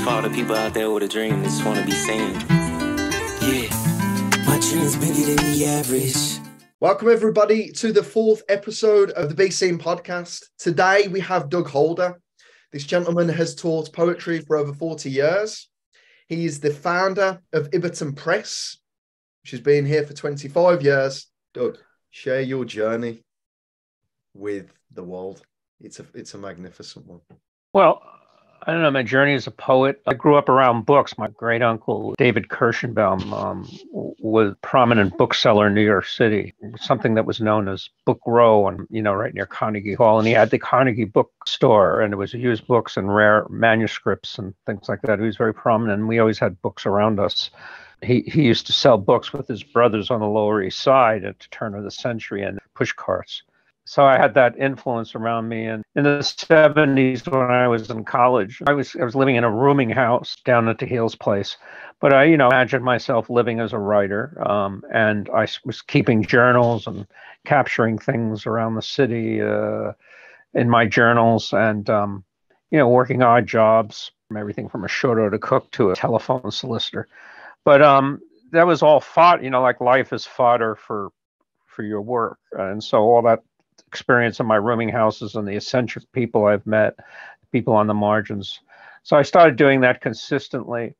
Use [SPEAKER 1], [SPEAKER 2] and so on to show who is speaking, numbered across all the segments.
[SPEAKER 1] For all the people out there with a dream that just want to be seen. Yeah, my dream's bigger than the average.
[SPEAKER 2] Welcome, everybody, to the fourth episode of the Be Seen podcast. Today, we have Doug Holder. This gentleman has taught poetry for over 40 years. He is the founder of Ibberton Press, which has been here for 25 years. Doug, share your journey with the world. It's a magnificent one.
[SPEAKER 3] Well, I don't know. My journey as a poet, I grew up around books. My great uncle, David Kirschenbaum, was a prominent bookseller in New York City, something that was known as Book Row, and right near Carnegie Hall. And he had the Carnegie Bookstore, and it was used books and rare manuscripts and things like that. He was very prominent, and we always had books around us. He used to sell books with his brothers on the Lower East Side at the turn of the century and push carts. So I had that influence around me. And in the 70s, when I was in college, I was living in a rooming house down at the Heels Place. But I, imagined myself living as a writer. And I was keeping journals and capturing things around the city in my journals and, working odd jobs, from everything from a short order cook to a telephone solicitor. But that was all like life is fodder for your work. And so all that experience in my rooming houses and the eccentric people I've met, people on the margins. So I started doing that consistently,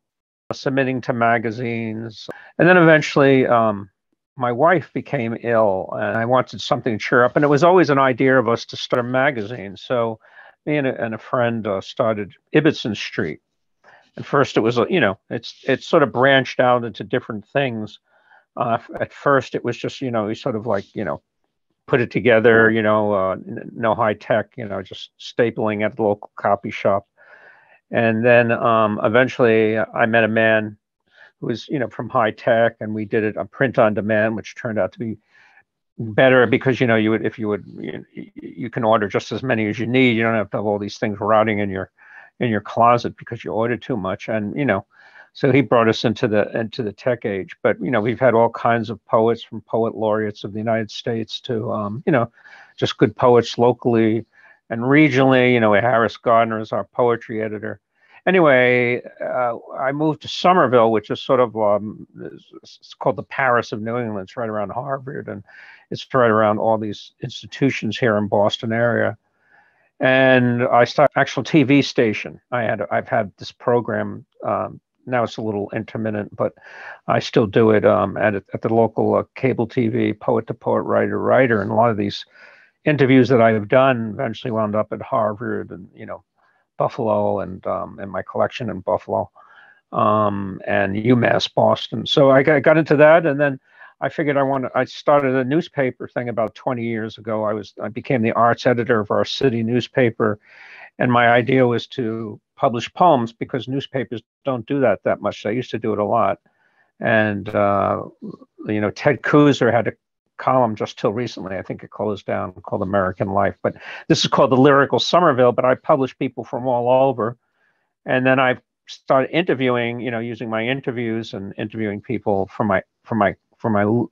[SPEAKER 3] submitting to magazines. And then eventually my wife became ill and I wanted something to cheer up. And it was always an idea of us to start a magazine. So me and a friend started Ibbotson Street. And first it was, it's sort of branched out into different things. At first it was just, we sort of like, put it together, no high tech, just stapling at the local copy shop. And then eventually I met a man who was, from high tech, and we did it on print on demand, which turned out to be better because, you can order just as many as you need. You don't have to have all these things rotting in your closet because you ordered too much. And, so he brought us into the tech age. But, we've had all kinds of poets, from poet laureates of the United States to, just good poets locally and regionally. Harris Gardner is our poetry editor. Anyway, I moved to Somerville, which is sort of, it's called the Paris of New England. It's right around Harvard, and it's right around all these institutions here in Boston area. And I started an actual TV station. I've had this program. Now it's a little intermittent, but I still do it at the local cable TV, poet to poet, writer to writer. And a lot of these interviews that I've done eventually wound up at Harvard and, Buffalo and my collection in Buffalo and UMass Boston. So I got into that. And then I figured I started a newspaper thing about 20 years ago. I became the arts editor of our city newspaper. And my idea was to publish poems because newspapers don't do that much. I used to do it a lot. And, Ted Kooser had a column just till recently. I think it closed down, called American Life. But this is called the Lyrical Somerville. But I publish people from all over. And then I started interviewing, using my interviews and interviewing people for my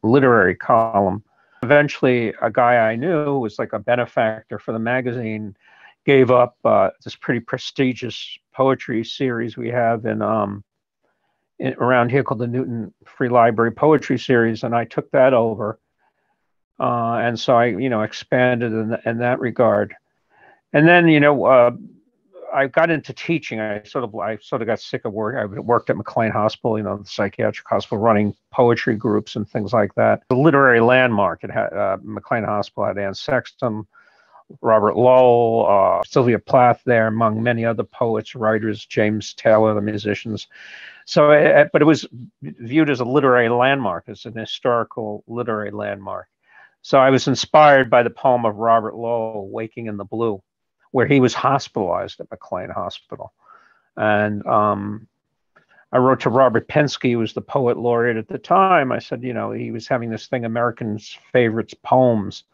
[SPEAKER 3] literary column. Eventually, a guy I knew who was like a benefactor for the magazine gave up this pretty prestigious poetry series we have around here called the Newton Free Library Poetry Series, and I took that over. And so I, expanded in that regard. And then, I got into teaching. I sort of got sick of work. I worked at McLean Hospital, the psychiatric hospital, running poetry groups and things like that. The literary landmark. It had McLean Hospital had Anne Sexton, Robert Lowell, Sylvia Plath there, among many other poets, writers, James Taylor, the musicians. So, but it was viewed as a literary landmark, as an historical literary landmark. So I was inspired by the poem of Robert Lowell, Waking in the Blue, where he was hospitalized at McLean Hospital. And I wrote to Robert Penske, who was the poet laureate at the time. I said, he was having this thing, Americans' Favorites Poems,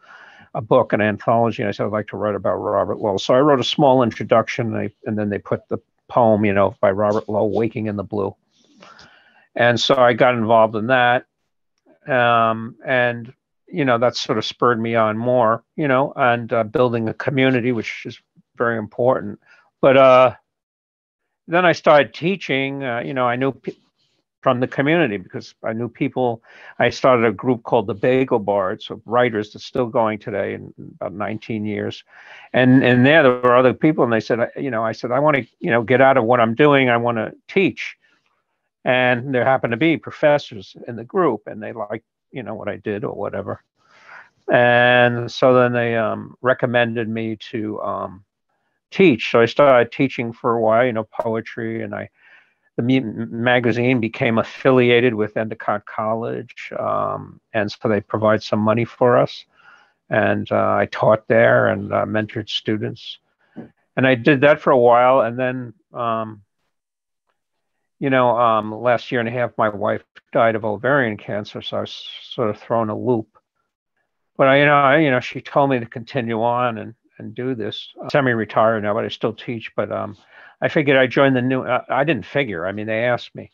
[SPEAKER 3] a book, an anthology. And I said, I'd like to write about Robert Lowell. So I wrote a small introduction, and then they put the poem, by Robert Lowell, Waking in the Blue. And so I got involved in that. And, that sort of spurred me on more, and building a community, which is very important. But then I started teaching. I knew from the community because I knew people. I started a group called the Bagel Bards of writers that's still going today in about 19 years. And there were other people, and they said, I said, I want to, get out of what I'm doing. I want to teach. And there happened to be professors in the group, and they liked, what I did or whatever. And so then they recommended me to teach. So I started teaching for a while, poetry, and the magazine became affiliated with Endicott College, and so they provide some money for us. And I taught there and mentored students, and I did that for a while. And then, last year and a half, my wife died of ovarian cancer, so I was sort of thrown a loop. But she told me to continue on and do this. I'm semi-retired now, but I still teach. But I figured I'd join the new. I didn't figure. I mean, they asked me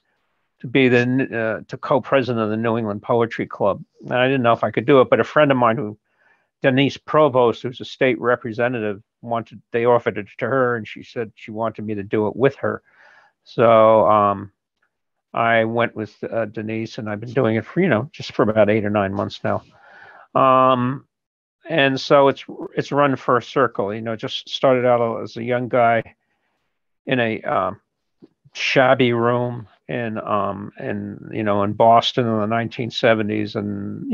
[SPEAKER 3] to be to co-president of the New England Poetry Club, and I didn't know if I could do it. But a friend of mine, Denise Provost, who's a state representative, they offered it to her, and she said she wanted me to do it with her. So I went with Denise, and I've been doing it for just for about 8 or 9 months now. And so it's run for a circle. Just started out as a young guy in a shabby room in Boston in the 1970s, and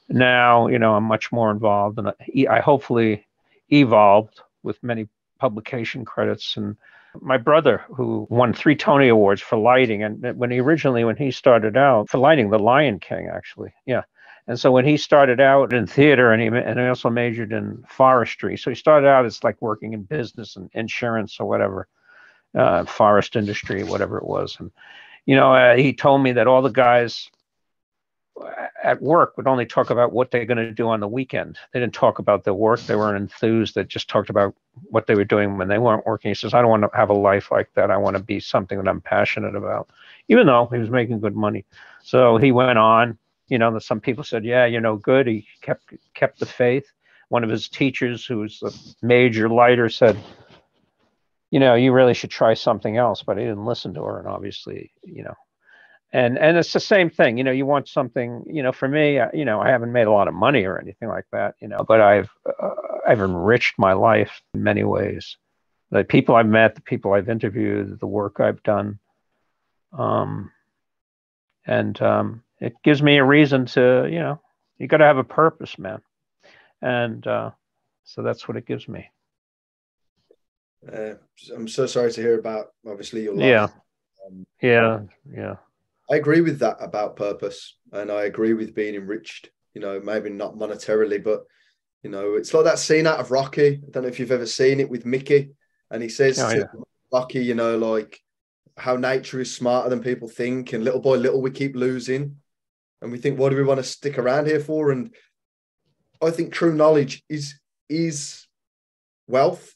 [SPEAKER 3] now I'm much more involved, and I hopefully evolved with many publication credits. And my brother, who won 3 Tony Awards for lighting, and when he started out for lighting, The Lion King, actually, yeah. And so when he started out in theater, and he also majored in forestry. So he started out as like working in business and insurance or whatever, forest industry, whatever it was. And, he told me that all the guys at work would only talk about what they're going to do on the weekend. They didn't talk about their work. They weren't enthused. They just talked about what they were doing when they weren't working. He says, I don't want to have a life like that. I want to be something that I'm passionate about, even though he was making good money. So he went on. Some people said, yeah, good. He kept the faith. One of his teachers, who was a major lighter, said, you really should try something else. But he didn't listen to her. And obviously, and it's the same thing. You want something, for me, I haven't made a lot of money or anything like that, but I've enriched my life in many ways. The people I've met, the people I've interviewed, the work I've done. It gives me a reason to, you got to have a purpose, man. And so that's what it gives me.
[SPEAKER 2] I'm so sorry to hear about, obviously, your life.
[SPEAKER 3] Yeah. Yeah.
[SPEAKER 2] I agree with that about purpose. And I agree with being enriched, maybe not monetarily, but, it's like that scene out of Rocky. I don't know if you've ever seen it with Mickey. And he says to Rocky, like, how nature is smarter than people think. And little by little, we keep losing. And we think, what do we want to stick around here for? And I think true knowledge is wealth,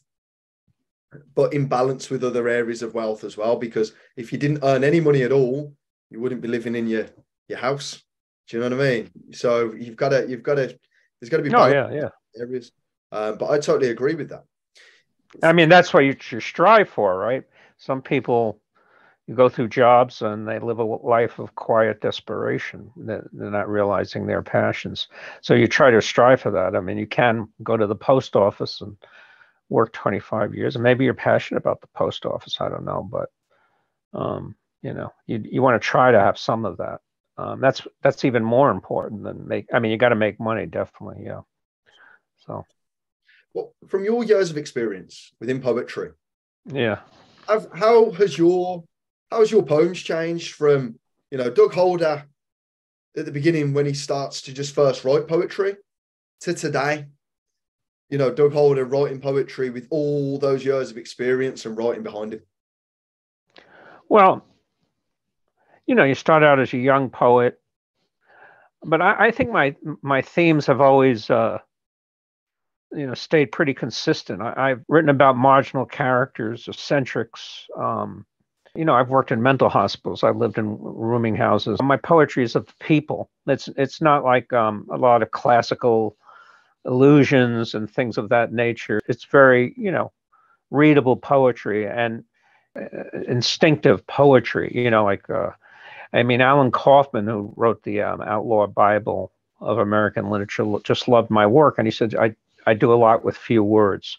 [SPEAKER 2] but in balance with other areas of wealth as well. Because if you didn't earn any money at all, you wouldn't be living in your house. Do you know what I mean? So there's got to be balance areas. But I totally agree with that.
[SPEAKER 3] I mean, that's what you strive for, right? Some people, you go through jobs and they live a life of quiet desperation. They're not realizing their passions. So you try to strive for that. I mean, you can go to the post office and work 25 years, and maybe you're passionate about the post office. I don't know, but you want to try to have some of that. That's even more important than you got to make money, definitely. Yeah. So.
[SPEAKER 2] Well, from your years of experience within poetry,
[SPEAKER 3] yeah,
[SPEAKER 2] how has your poems changed from, Doug Holder at the beginning when he starts to just first write poetry to today? Doug Holder writing poetry with all those years of experience and writing behind him.
[SPEAKER 3] Well, you start out as a young poet, but I think my themes have always, stayed pretty consistent. I've written about marginal characters, eccentrics. I've worked in mental hospitals. I've lived in rooming houses. My poetry is of the people. It's not like a lot of classical illusions and things of that nature. It's very, readable poetry. And, instinctive poetry, like, Alan Kaufman, who wrote the Outlaw Bible of American Literature, just loved my work. And he said, I do a lot with few words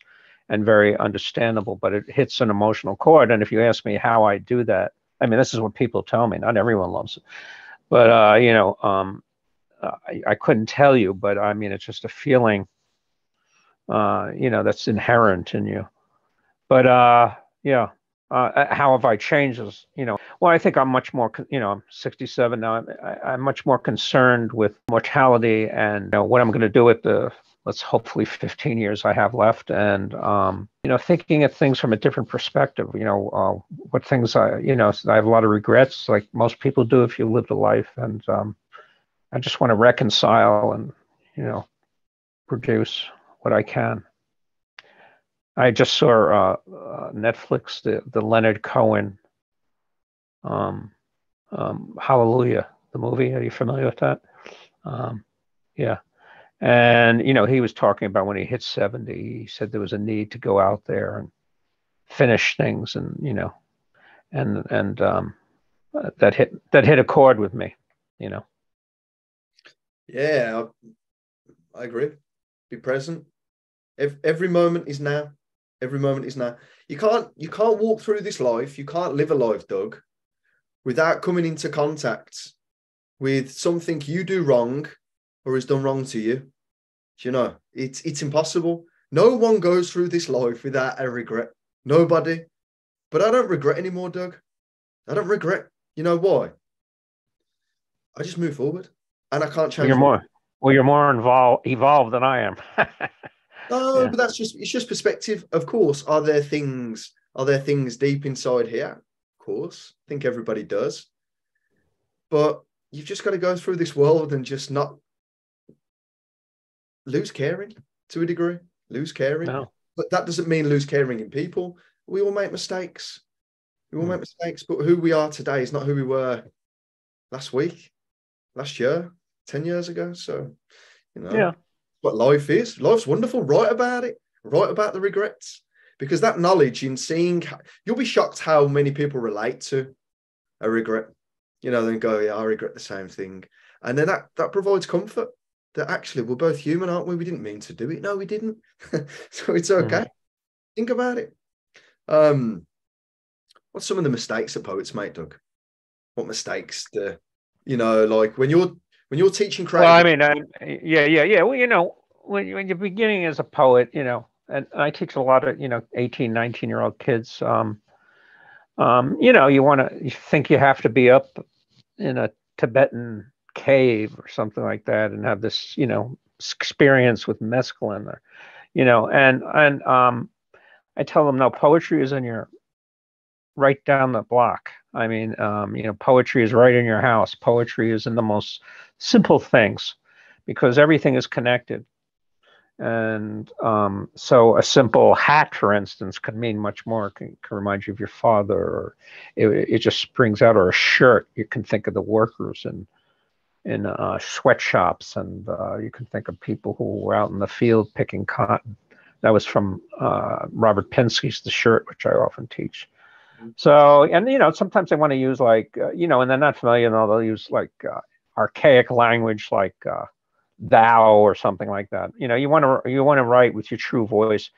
[SPEAKER 3] and very understandable, but it hits an emotional chord. And if you ask me how I do that, this is what people tell me. Not everyone loves it. But, I couldn't tell you, but it's just a feeling, that's inherent in you. But yeah, how have I changed? Well, I think I'm much more, I'm 67 now. I'm much more concerned with mortality and what I'm going to do with the, let's hopefully 15 years I have left. And, thinking of things from a different perspective, what things I have a lot of regrets, like most people do if you lived a life. And I just want to reconcile and, produce what I can. I just saw Netflix, the Leonard Cohen, Hallelujah, the movie. Are you familiar with that? Yeah. And, he was talking about when he hit 70, he said there was a need to go out there and finish things. And, that hit a chord with me,
[SPEAKER 2] Yeah, I agree. Be present. Every moment is now. Every moment is now. You can't walk through this life. You can't live a life, Doug, without coming into contact with something you do wrong or is done wrong to you. It's impossible. No one goes through this life without a regret. Nobody. But I don't regret anymore, Doug. I don't regret. You know why? I just move forward, and I can't change.
[SPEAKER 3] You're more evolved than I am.
[SPEAKER 2] No,
[SPEAKER 3] Yeah.
[SPEAKER 2] but it's just perspective. Of course, are there things deep inside here? Of course, I think everybody does. But you've just got to go through this world and just not lose caring to a degree. Lose caring.
[SPEAKER 3] No.
[SPEAKER 2] But that doesn't mean lose caring in people. We all make mistakes. Make mistakes, but who we are today is not who we were last week, last year, 10 years ago. So,
[SPEAKER 3] Yeah.
[SPEAKER 2] What life is. Life's wonderful. Write about it. Write about the regrets. Because that knowledge in seeing, you'll be shocked how many people relate to a regret. Then go, yeah, I regret the same thing. And then that provides comfort that actually we're both human, aren't we? We didn't mean to do it. No, we didn't. So it's okay.
[SPEAKER 3] Mm-hmm.
[SPEAKER 2] Think about it. What's some of the mistakes that poets make, Doug? What mistakes like when you're teaching creative?
[SPEAKER 3] Well, yeah. Well, when you're beginning as a poet, and I teach a lot of, 18, 19-year-old kids, you think you have to be up in a Tibetan cave or something like that and have this, experience with mescaline or, and I tell them, no, poetry is in your right down the block. Poetry is right in your house. Poetry is in the most simple things because everything is connected. And so a simple hat, for instance, can mean much more, can remind you of your father, or it just springs out, or a shirt. You can think of the workers in sweatshops, and you can think of people who were out in the field picking cotton. That was from Robert Pinsky's The Shirt, which I often teach. So, and, sometimes they want to use and they're not familiar, they'll use archaic language like thou or something like that. You want to write with your true voice.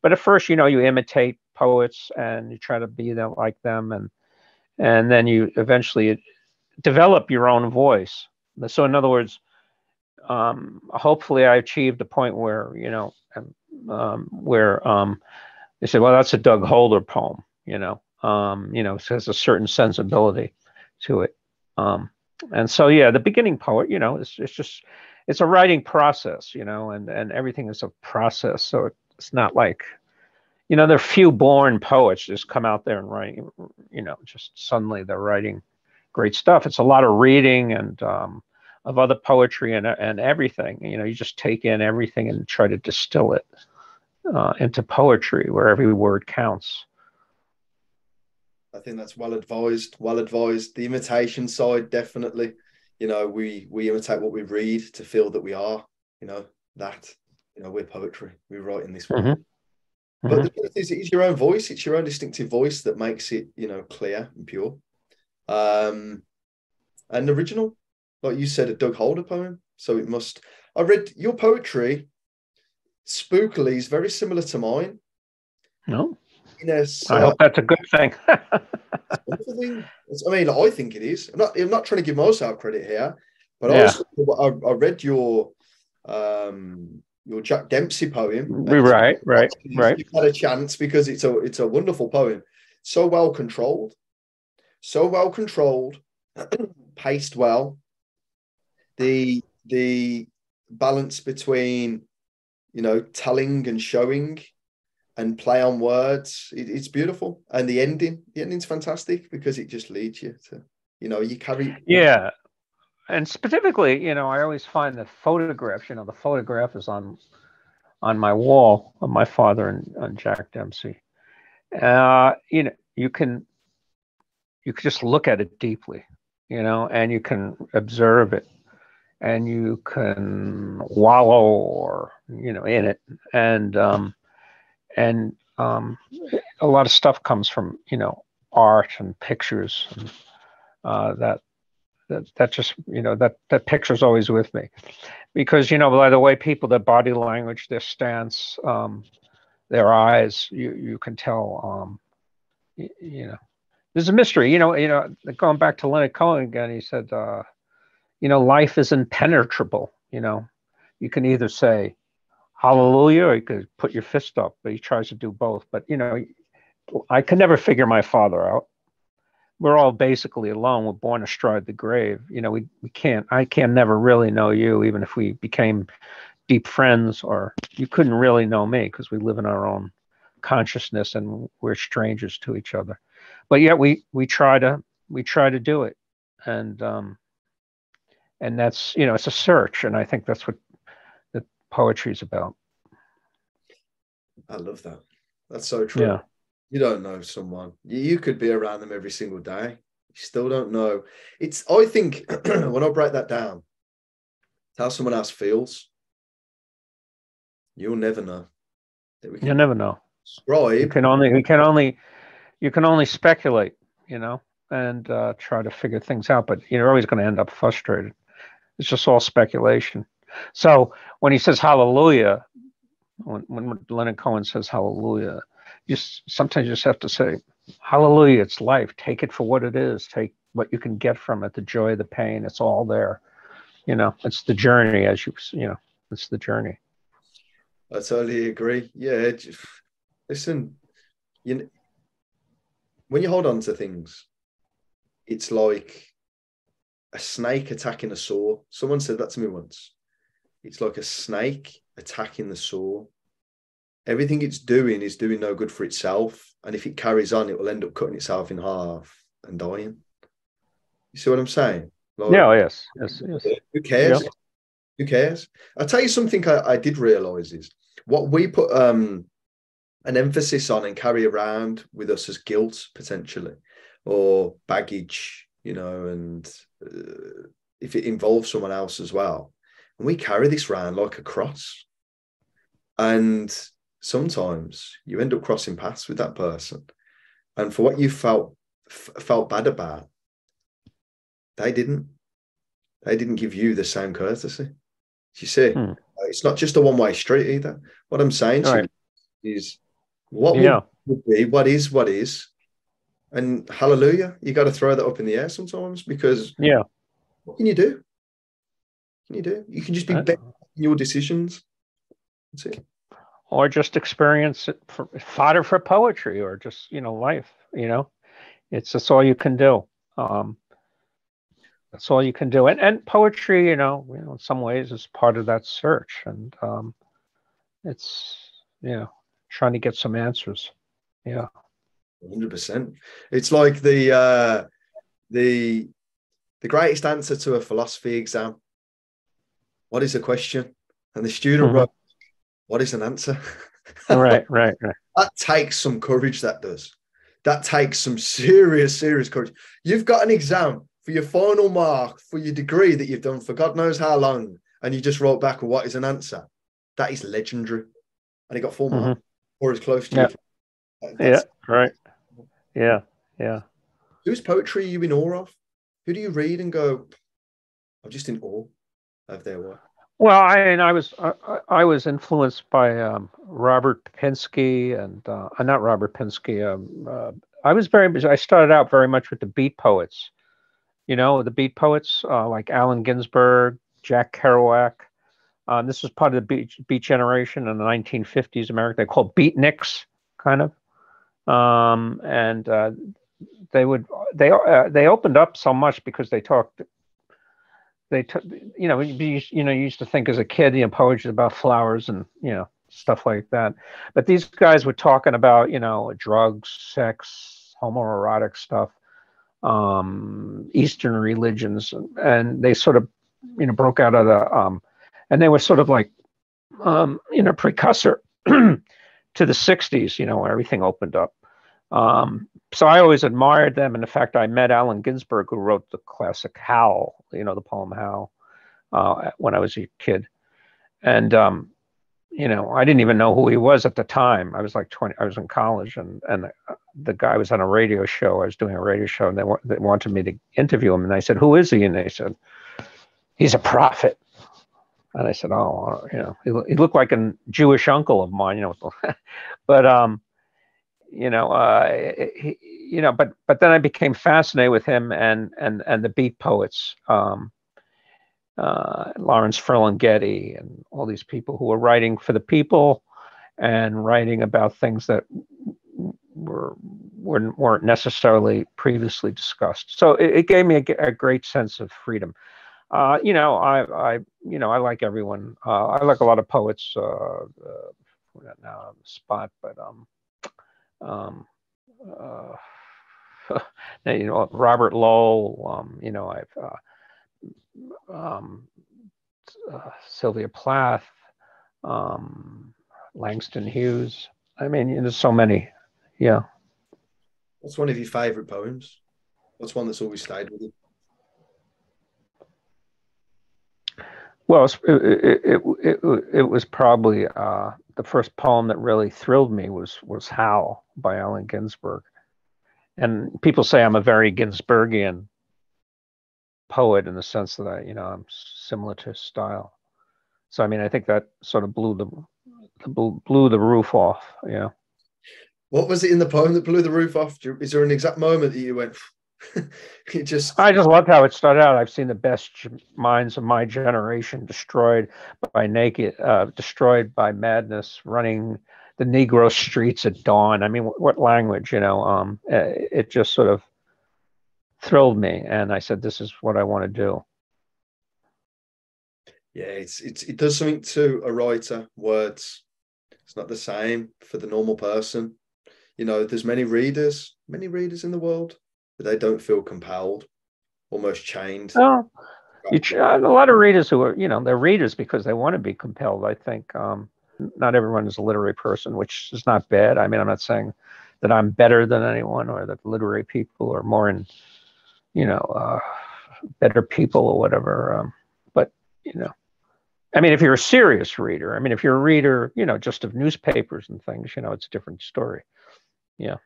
[SPEAKER 3] But at first, you imitate poets and you try to be like them. And then you eventually develop your own voice. So in other words, hopefully I achieved a point where, they said, well, that's a Doug Holder poem, it has a certain sensibility to it. And so, yeah, the beginning poet, it's a writing process, and everything is a process. So it's not like, there are few born poets just come out there and write, just suddenly they're writing great stuff. It's a lot of reading and of other poetry and everything. You just take in everything and try to distill it into poetry where every word counts.
[SPEAKER 2] I think that's well advised. The imitation side, definitely. We imitate what we read to feel that we are, we're poetry. We write in this world.
[SPEAKER 3] Mm-hmm.
[SPEAKER 2] But the truth is, it's your own voice. It's your own distinctive voice that makes it, clear and pure. And original. Like you said, a Doug Holder poem. So it must... I read your poetry, spookily, is very similar to mine.
[SPEAKER 3] No?
[SPEAKER 2] Yes.
[SPEAKER 3] I hope that's a good thing.
[SPEAKER 2] I mean, I think it is. I'm not trying to give myself credit here, but I read your Jack Dempsey poem.
[SPEAKER 3] Right.
[SPEAKER 2] You've had a chance because it's a wonderful poem. So well controlled, paced well. The balance between telling and showing and play on words, it's beautiful. And the ending's fantastic because it just leads you to, you carry.
[SPEAKER 3] Yeah. And specifically, I always find the photographs, the photograph is on my wall of my father and Jack Dempsey. You can just look at it deeply, and you can observe it, and you can wallow or, in it. And a lot of stuff comes from, art and pictures, and that just, that picture's always with me, because, by the way, people, their body language, their stance, their eyes, you can tell, there's a mystery, going back to Leonard Cohen again, he said, life is impenetrable. You can either say hallelujah or you could put your fist up, but he tries to do both. But, I could never figure my father out. We're all basically alone. We're born astride the grave. I can never really know you, even if we became deep friends, or you couldn't really know me because we live in our own consciousness and we're strangers to each other. But yet we try to do it. And that's, it's a search. And I think that's what the poetry is about.
[SPEAKER 2] I love that. That's so true.
[SPEAKER 3] Yeah.
[SPEAKER 2] You don't know someone. You could be around them every single day. You still don't know. I think when I break that down, it's how someone else feels. You'll never know.
[SPEAKER 3] You'll never know.
[SPEAKER 2] Describe.
[SPEAKER 3] You can only speculate, and try to figure things out, but you're always going to end up frustrated. It's just all speculation. So when he says hallelujah, when Leonard Cohen says hallelujah, sometimes you just have to say, hallelujah, it's life. Take it for what it is. Take what you can get from it, the joy, the pain. It's all there. It's the journey, it's the journey.
[SPEAKER 2] I totally agree. Yeah. Listen, when you hold on to things, it's like a snake attacking a saw. Someone said that to me once. It's like a snake attacking the saw. Everything it's doing is doing no good for itself. And if it carries on, it will end up cutting itself in half and dying. You see what I'm saying?
[SPEAKER 3] Yes.
[SPEAKER 2] Who cares?
[SPEAKER 3] Yeah.
[SPEAKER 2] Who cares? I'll tell you something I did realize is what we put an emphasis on and carry around with us as guilt, potentially, or baggage, and if it involves someone else as well. And we carry this around like a cross. And sometimes you end up crossing paths with that person. And for what you felt bad about, they didn't give you the same courtesy. You see, it's not just a one-way street either. What I'm saying to you is what would be, what is. And hallelujah, you got to throw that up in the air sometimes, because what can you do? You can just be better in your decisions. That's it.
[SPEAKER 3] Or just experience it fodder for poetry, or just, life, that's all you can do. That's all you can do. And poetry, in some ways is part of that search. And it's, trying to get some answers. Yeah.
[SPEAKER 2] 100%. It's like the greatest answer to a philosophy exam. What is a question? And the student wrote, what is an answer?
[SPEAKER 3] Right.
[SPEAKER 2] That takes some courage, that does. That takes some serious courage. You've got an exam for your final mark for your degree that you've done for God knows how long, and you just wrote back, what is an answer? That is legendary. And he got 4 marks. or as close to
[SPEAKER 3] Yeah.
[SPEAKER 2] you.
[SPEAKER 3] Yeah. Right. Yeah. Yeah.
[SPEAKER 2] Whose poetry are you in awe of? Who do you read and go, I'm just in awe of their work?
[SPEAKER 3] Well, I was influenced by Robert Pinsky and not Robert Pinsky. I started out very much with the beat poets. You know, the beat poets like Allen Ginsberg, Jack Kerouac. This was part of the beat generation in the 1950s America. They called beatniks, kind of. And they opened up so much because they talked. They took, you used to think as a kid, poetry is about flowers and stuff like that. But these guys were talking about drugs, sex, homoerotic stuff, Eastern religions, and they sort of broke out of the and they were sort of like precursor to the 60s, where everything opened up. So I always admired them. And in fact, I met Allen Ginsberg, who wrote the classic Howl, the poem Howl, when I was a kid. And, I didn't even know who he was at the time. I was like 20, I was in college, and the guy was on a radio show. I was doing a radio show, and they wanted me to interview him. And I said, "Who is he?" And they said, "He's a prophet." And I said, "Oh, he looked like a Jewish uncle of mine, but, but then I became fascinated with him and the beat poets, Lawrence Ferlinghetti and all these people who were writing for the people and writing about things that weren't necessarily previously discussed. So it gave me a great sense of freedom. I like everyone. I like a lot of poets. We're not now on the spot, but Robert Lowell, I've Sylvia Plath, Langston Hughes. I mean, there's so many. Yeah.
[SPEAKER 2] What's one of your favorite poems? What's one that's always stayed with you?
[SPEAKER 3] Well, it was probably the first poem that really thrilled me was Howl by Allen Ginsberg. And people say I'm a very Ginsbergian poet in the sense that I'm similar to his style. So I mean, I think that sort of blew the roof off. Yeah.
[SPEAKER 2] What was it in the poem that blew the roof off? Is there an exact moment that you went? I just
[SPEAKER 3] loved how it started out. I've seen the best minds of my generation destroyed by madness, running the Negro streets at dawn. I mean, what language, it just sort of thrilled me. And I said, this is what I want to do.
[SPEAKER 2] Yeah, it does something to a writer, words. It's not the same for the normal person. There's many readers in the world, but they don't feel compelled, almost chained.
[SPEAKER 3] Well, a lot of readers who are, they're readers because they want to be compelled, I think. Not everyone is a literary person, which is not bad. I mean, I'm not saying that I'm better than anyone or that literary people are more in, better people or whatever. But, I mean, if you're a serious reader, if you're a reader, just of newspapers and things, it's a different story. Yeah.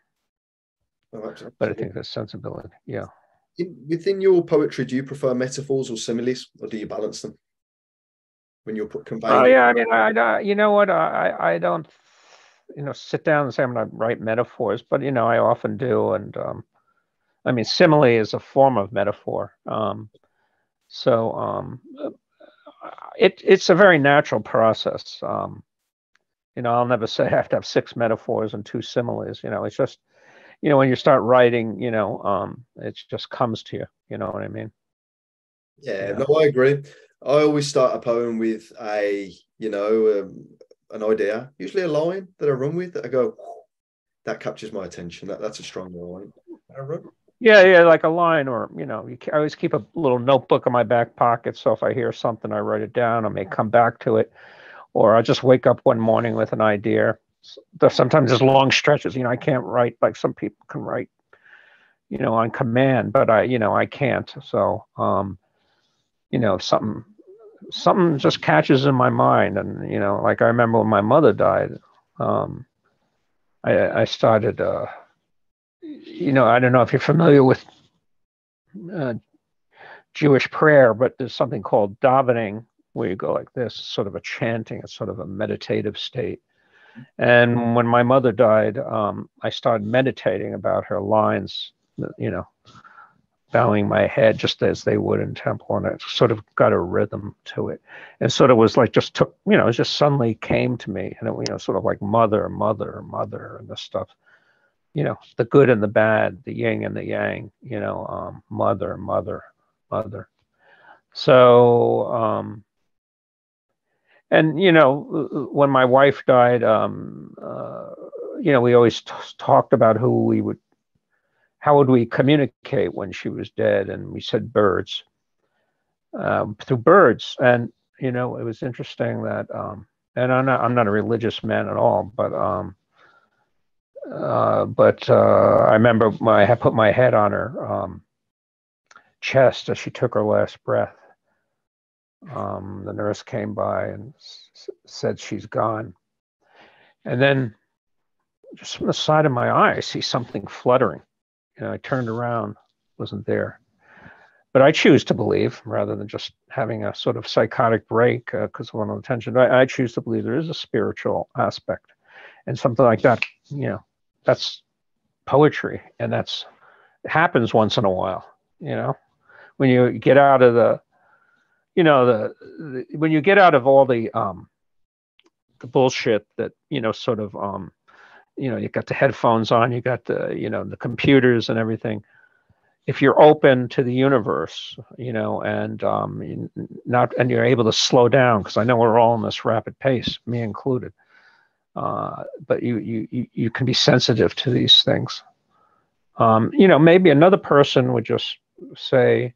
[SPEAKER 2] Oh,
[SPEAKER 3] but I think that's sensibility. Yeah.
[SPEAKER 2] Within your poetry, do you prefer metaphors or similes, or do you balance them when you're conveying?
[SPEAKER 3] Oh yeah, I mean, I don't, sit down and say I'm going to write metaphors, but I often do, and I mean, simile is a form of metaphor. It's a very natural process. I'll never say I have to have 6 metaphors and 2 similes. It's just, when you start writing, it just comes to you. You know what I mean?
[SPEAKER 2] Yeah, no, I agree. I always start a poem with an idea, usually a line that I run with that I go, that captures my attention. That's a strong line. I run.
[SPEAKER 3] Yeah, like a line, or I always keep a little notebook in my back pocket, so if I hear something, I write it down. I may come back to it, or I just wake up one morning with an idea. Sometimes there's long stretches. I can't write like some people can write, on command, but I can't. So, something just catches in my mind, and like I remember when my mother died. I started, I don't know if you're familiar with uh, Jewish prayer, but there's something called davening where you go like this, sort of a chanting, it's sort of a meditative state. And when my mother died, I started meditating about her lines, bowing my head just as they would in temple, and it sort of got a rhythm to it. And sort of was like it just suddenly came to me, and it, sort of like mother, mother, mother, and this stuff, the good and the bad, the yin and the yang, mother, mother, mother. So, and when my wife died, we always talked about how would we communicate when she was dead, and we said birds, through birds. And it was interesting that, and I'm not a religious man at all, but I remember I had put my head on her chest as she took her last breath. The nurse came by and said she's gone, and then just from the side of my eye, I see something fluttering. I turned around, wasn't there. But I choose to believe, rather than just having a sort of psychotic break because of one attention, I choose to believe there is a spiritual aspect, and something like that. That's poetry, and it happens once in a while. When you get out of when you get out of all the bullshit that sort of you got the headphones on, you got the computers and everything. If you're open to the universe, and you're able to slow down, because I know we're all in this rapid pace, me included. But you can be sensitive to these things. Maybe another person would just say,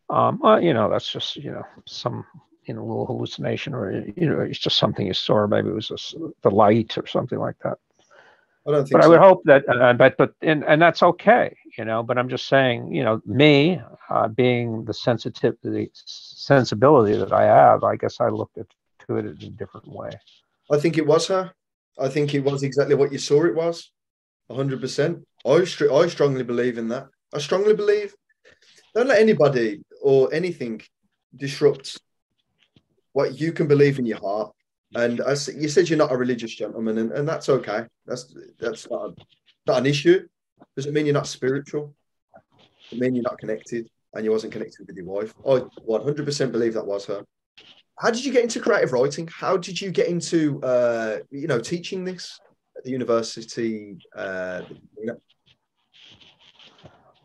[SPEAKER 3] that's just some little hallucination, or it's just something you saw. Or maybe it was just the light or something like that.
[SPEAKER 2] I don't think
[SPEAKER 3] but
[SPEAKER 2] so.
[SPEAKER 3] I would hope that, and that's okay, But I'm just saying, me being the sensibility that I have, I guess I looked to it in a different way.
[SPEAKER 2] I think it was her. I think it was exactly what you saw it was. 100%. I strongly believe in that. I strongly believe. Don't let anybody or anything disrupt what you can believe in your heart. And as you said, you're not a religious gentleman, and that's okay. That's not an issue. Doesn't mean you're not spiritual. It means you're not connected, and you wasn't connected with your wife. I 100% believe that was her. How did you get into creative writing? How did you get into teaching this at the university?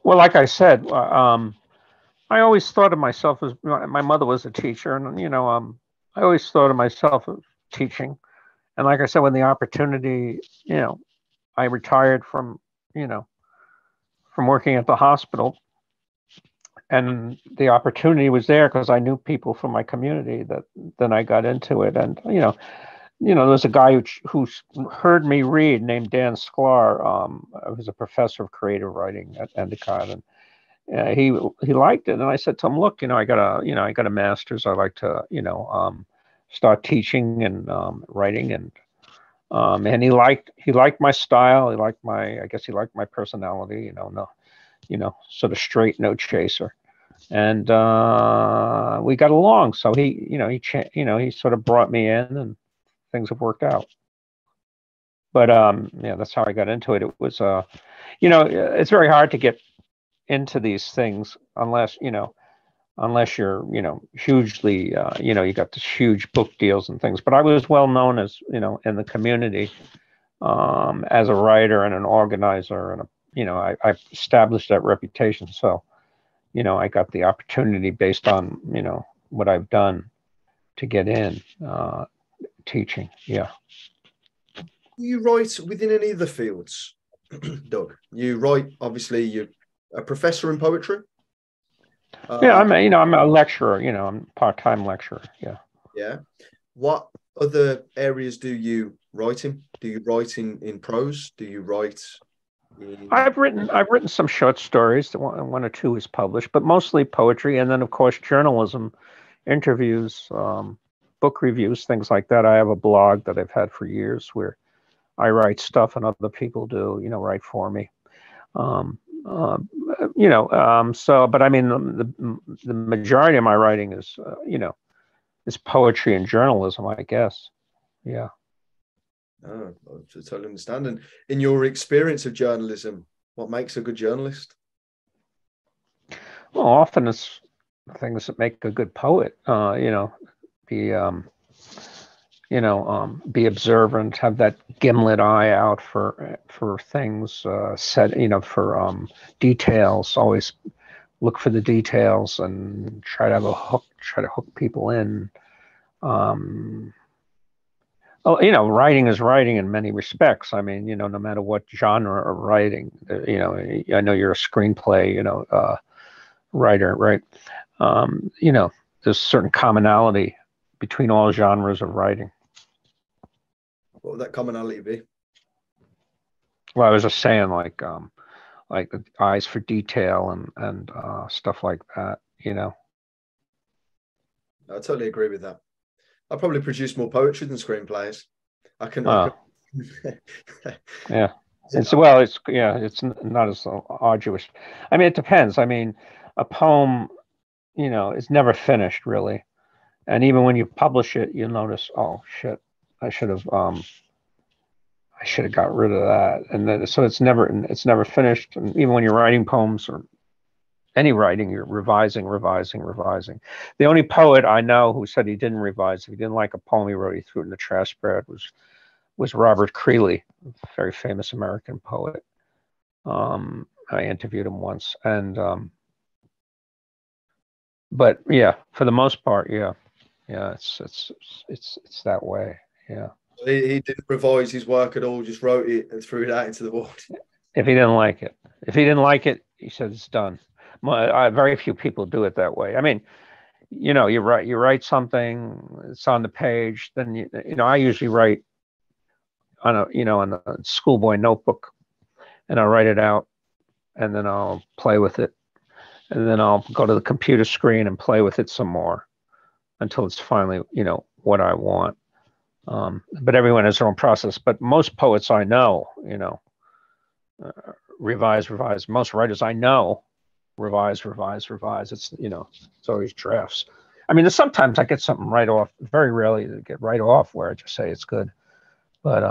[SPEAKER 3] Well, like I said, I always thought of myself as, my mother was a teacher, and I always thought of myself as teaching. And like I said, when the opportunity, I retired from working at the hospital, and the opportunity was there because I knew people from my community. That then I got into it. And there was a guy who heard me read, named Dan Sklar, who's a professor of creative writing at Endicott, and he liked it. And I said to him, look, I got a master's. I like to start teaching and writing, and he liked my style. He liked my personality. Sort of straight, no chaser. And we got along. So he sort of brought me in, and things have worked out. But that's how I got into it. It was it's very hard to get into these things unless you're hugely you got this huge book deals and things. But I was well known as in the community as a writer and an organizer, and I established that reputation. So I got the opportunity based on what I've done to get in teaching. Yeah.
[SPEAKER 2] You write within any of the fields, Doug? You write, obviously, you're a professor in poetry.
[SPEAKER 3] Yeah, I'm a lecturer. I'm a part-time lecturer. Yeah.
[SPEAKER 2] Yeah. What other areas do you write in? Do you write in prose? Do you write?
[SPEAKER 3] I've written some short stories. One or two is published, but mostly poetry, and then of course journalism, interviews, book reviews, things like that. I have a blog that I've had for years where I write stuff and other people do, write for me. So, but I mean, the majority of my writing is, is poetry and journalism, I guess. Yeah.
[SPEAKER 2] Oh, I totally understand. And in your experience of journalism, what makes a good journalist?
[SPEAKER 3] Well, often it's things that make a good poet. Be be observant, have that gimlet eye out for things, for details. Always look for the details and try to have a hook. Try to hook people in. Writing is writing in many respects. I mean, no matter what genre of writing, I know you're a screenplay, writer, right? There's certain commonality between all genres of writing.
[SPEAKER 2] What would that commonality be?
[SPEAKER 3] Well, I was just saying, like the eyes for detail and stuff like that.
[SPEAKER 2] I totally agree with that. I probably produce more poetry than screenplays. I can.
[SPEAKER 3] Yeah. It's not as arduous. I mean, it depends. I mean, a poem, is never finished really, and even when you publish it, you'll notice, oh shit, I should have got rid of that, and then so it's never finished. And even when you're writing poems or any writing, you're revising. The only poet I know who said he didn't revise, if he didn't like a poem he wrote, he threw it in the trash spread, was Robert Creeley, a very famous American poet. I interviewed him once, and but yeah, for the most part, yeah, it's that way. Yeah.
[SPEAKER 2] He didn't revise his work at all; just wrote it and threw it out into the world.
[SPEAKER 3] If he didn't like it, he said it's done. Very few people do it that way. I mean, you write something, it's on the page. Then I usually write on a schoolboy notebook, and I'll write it out, and then I'll play with it, and then I'll go to the computer screen and play with it some more until it's finally what I want. But everyone has their own process. But most poets I know, revise. Most writers I know revise. It's it's always drafts. I mean, sometimes I get something right off. Very rarely to get right off where I just say it's good. But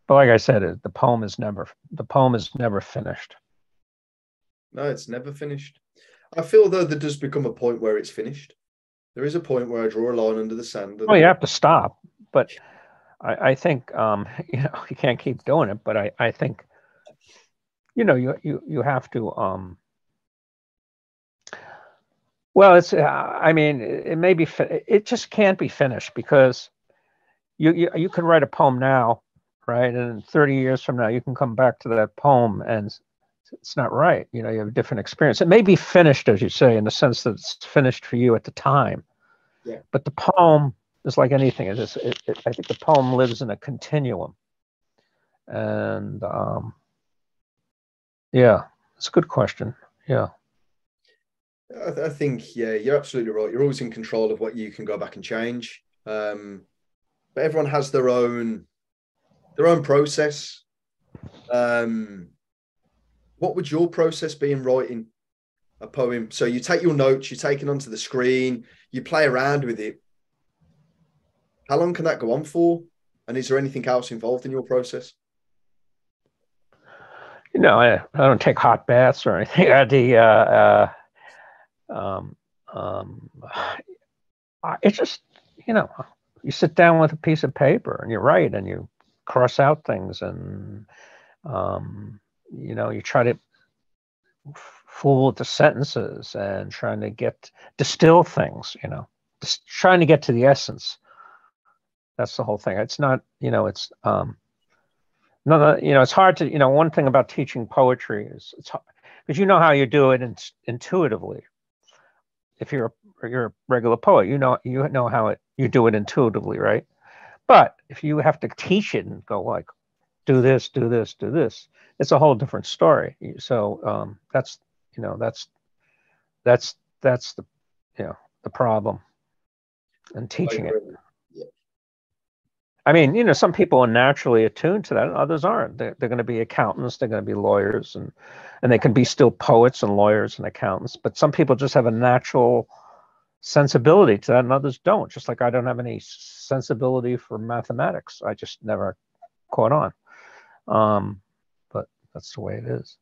[SPEAKER 3] like I said, the poem is never finished.
[SPEAKER 2] No, it's never finished. I feel though there does become a point where it's finished. There is a point where I draw a line under the sand.
[SPEAKER 3] Well, you have to stop. But I think you can't keep doing it. But I think you have to. Well, it's. I mean, it may be. It just can't be finished because you can write a poem now, right? And 30 years from now, you can come back to that poem and it's not right. You have a different experience. It may be finished, as you say, in the sense that it's finished for you at the time.
[SPEAKER 2] Yeah.
[SPEAKER 3] But the poem is like anything. I think the poem lives in a continuum. And yeah, it's a good question. Yeah.
[SPEAKER 2] I think, yeah, you're absolutely right. You're always in control of what you can go back and change. But everyone has their own process. What would your process be in writing a poem? So you take your notes, you take it onto the screen, you play around with it. How long can that go on for? And is there anything else involved in your process?
[SPEAKER 3] I don't take hot baths or anything. It's just, you sit down with a piece of paper and you write and you cross out things and, you try to fool the sentences and trying to distill things, just trying to get to the essence. That's the whole thing. It's not, it's, no, it's hard to, one thing about teaching poetry is it's hard, because how you do it intuitively. If you're a regular poet, you know how you do it intuitively, right? But if you have to teach it and go like, do this, it's a whole different story. So that's the the problem in teaching it. I mean, you know, some people are naturally attuned to that, and others aren't. They're going to be accountants, they're going to be lawyers, and they can be still poets and lawyers and accountants. But some people just have a natural sensibility to that, and others don't. Just like I don't have any sensibility for mathematics. I just never caught on. But that's the way it is.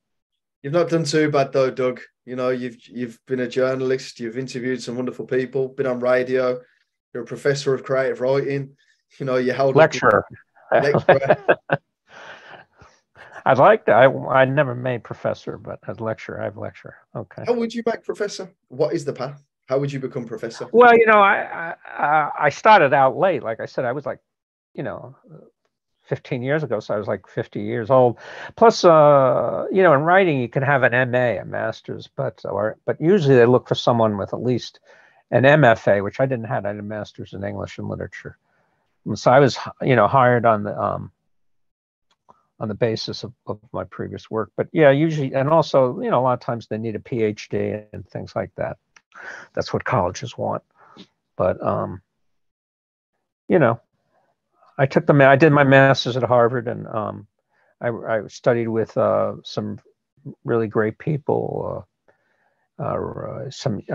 [SPEAKER 2] You've not done too bad though, Doug. You know, you've been a journalist, you've interviewed some wonderful people, been on radio, you're a professor of creative writing. You know, you held
[SPEAKER 3] lecturer.
[SPEAKER 2] Lecturer.
[SPEAKER 3] I'd like to. I never made professor, but as lecturer, I've lectured. Okay.
[SPEAKER 2] How would you make professor? What is the path? How would you become professor?
[SPEAKER 3] Well, you know, I started out late. Like I said, I was like, you know, 15 years ago, so I was like 50 years old. Plus, you know, in writing, you can have an MA, a master's, but usually they look for someone with at least an MFA, which I didn't have. I had a master's in English and literature. And so I was, you know, hired on the basis of my previous work. But yeah, usually, and also, you know, a lot of times they need a PhD and things like that. That's what colleges want. But, you know, I did my master's at Harvard, and I studied with some really great people. I studied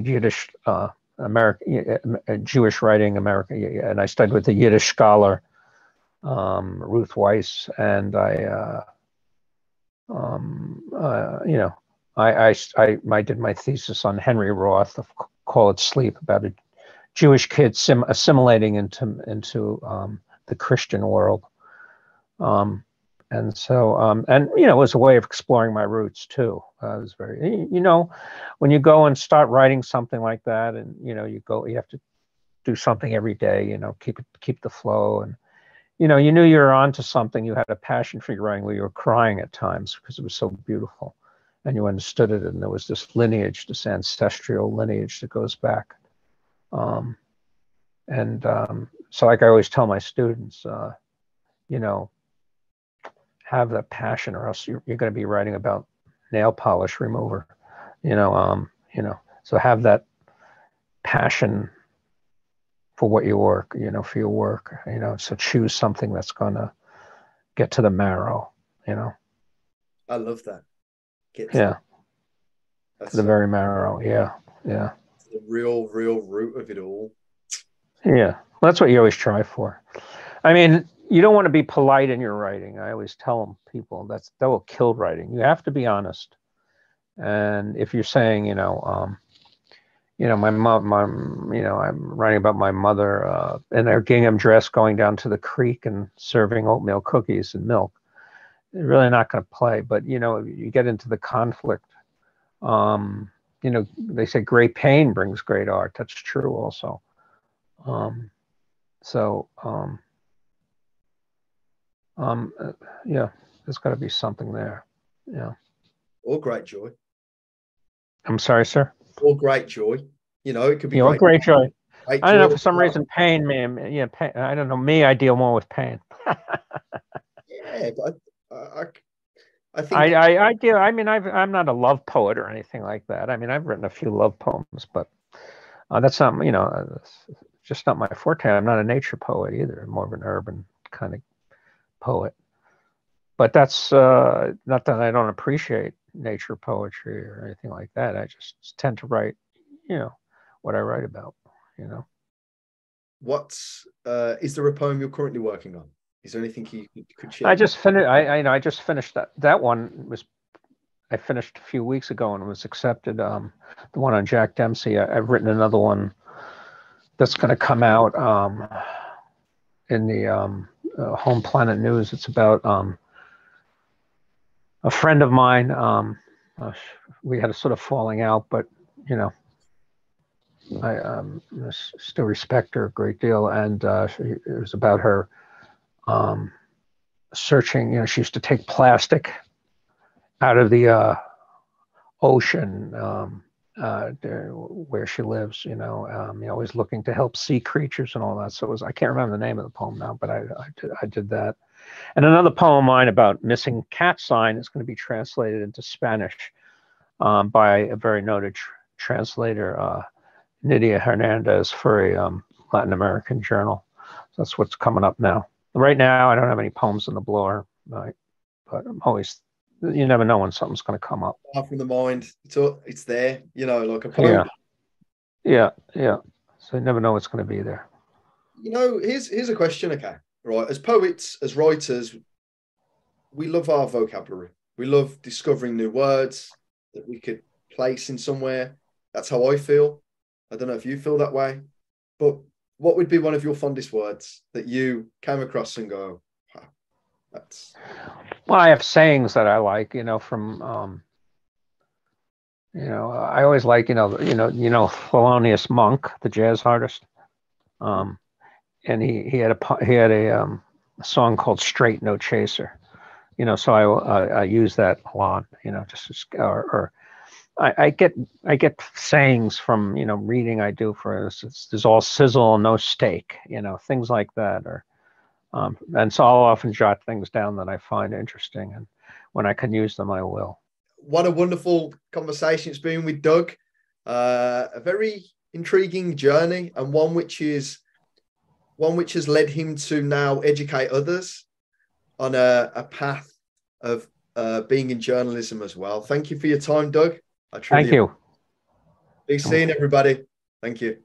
[SPEAKER 3] Yiddish, Jewish writing, and I studied with a Yiddish scholar, Ruth Weiss, and you know, I did my thesis on Henry Roth of Call It Sleep, about a Jewish kid assimilating into the Christian world, and so and you know, it was a way of exploring my roots too. It was very, you know, when you go and start writing something like that, and you know, you have to do something every day, you know, keep the flow, and you know, you knew you were onto something. You had a passion for your writing where you were crying at times because it was so beautiful, and you understood it, and there was this lineage, this ancestral lineage that goes back. So like I always tell my students, you know, have that passion, or else you're going to be writing about nail polish remover, you know, so have that passion for what you work, you know, for your work, you know, so choose something that's going to get to the marrow, you know.
[SPEAKER 2] I love that.
[SPEAKER 3] To the very marrow. Yeah.
[SPEAKER 2] The real root of it all.
[SPEAKER 3] Yeah. Well, that's what you always try for. I mean, you don't want to be polite in your writing. I always tell people that will kill writing. You have to be honest. And if you're saying, you know, my mom, you know, I'm writing about my mother in her gingham dress going down to the creek and serving oatmeal cookies and milk, they're really not going to play. But, you know, you get into the conflict. You know, they say great pain brings great art. That's true also. Yeah, there's got to be something there. Yeah.
[SPEAKER 2] Or great joy.
[SPEAKER 3] I'm sorry, sir.
[SPEAKER 2] Or great joy. You know, it could be
[SPEAKER 3] great joy. I don't know, for some reason, pain, man. Yeah, pain. I don't know. Me, I deal more with pain.
[SPEAKER 2] Yeah, but I think
[SPEAKER 3] I deal. I mean, I'm not a love poet or anything like that. I mean, I've written a few love poems, but that's not, you know, just not my forte. I'm not a nature poet either. I'm more of an urban kind of poet. But that's not that I don't appreciate nature poetry or anything like that. I just tend to write, you know, what I write about, you know.
[SPEAKER 2] Is there a poem you're currently working on? Is there anything you could share?
[SPEAKER 3] I just finished. I just finished that one. I finished a few weeks ago and was accepted. The one on Jack Dempsey. I've written another one that's going to come out in the Home Planet News. It's about a friend of mine. We had a sort of falling out, but you know, I still respect her a great deal. And it was about her searching. You know, she used to take plastic out of the ocean where she lives. You know, always looking to help sea creatures and all that. So I can't remember the name of the poem now, but I did that. And another poem of mine about missing cat sign is going to be translated into Spanish by a very noted translator, Nydia Hernandez, for a Latin American journal. That's what's coming up now. Right now, I don't have any poems in the blower, right? But I'm always, you never know when something's going to come up.
[SPEAKER 2] Far from the mind, it's there, you know, like a poem.
[SPEAKER 3] Yeah. So you never know what's going to be there.
[SPEAKER 2] You know, here's a question, okay? Right, as poets, as writers, we love our vocabulary. We love discovering new words that we could place in somewhere. That's how I feel. I don't know if you feel that way, but what would be one of your fondest words that you came across and go, wow, that's...
[SPEAKER 3] Well, I have sayings that I like, from, I always like, Thelonious Monk, the jazz artist. And he had a song called "Straight No Chaser," so I use that a lot, or I get sayings from reading I do. For instance, there's all sizzle, no steak, things like that, or and so I'll often jot things down that I find interesting, and when I can use them, I will.
[SPEAKER 2] What a wonderful conversation it's been with Doug. A very intriguing journey, and one which has led him to now educate others on a path of being in journalism as well. Thank you for your time, Doug.
[SPEAKER 3] Thank you.
[SPEAKER 2] Be seen, everybody. Thank you.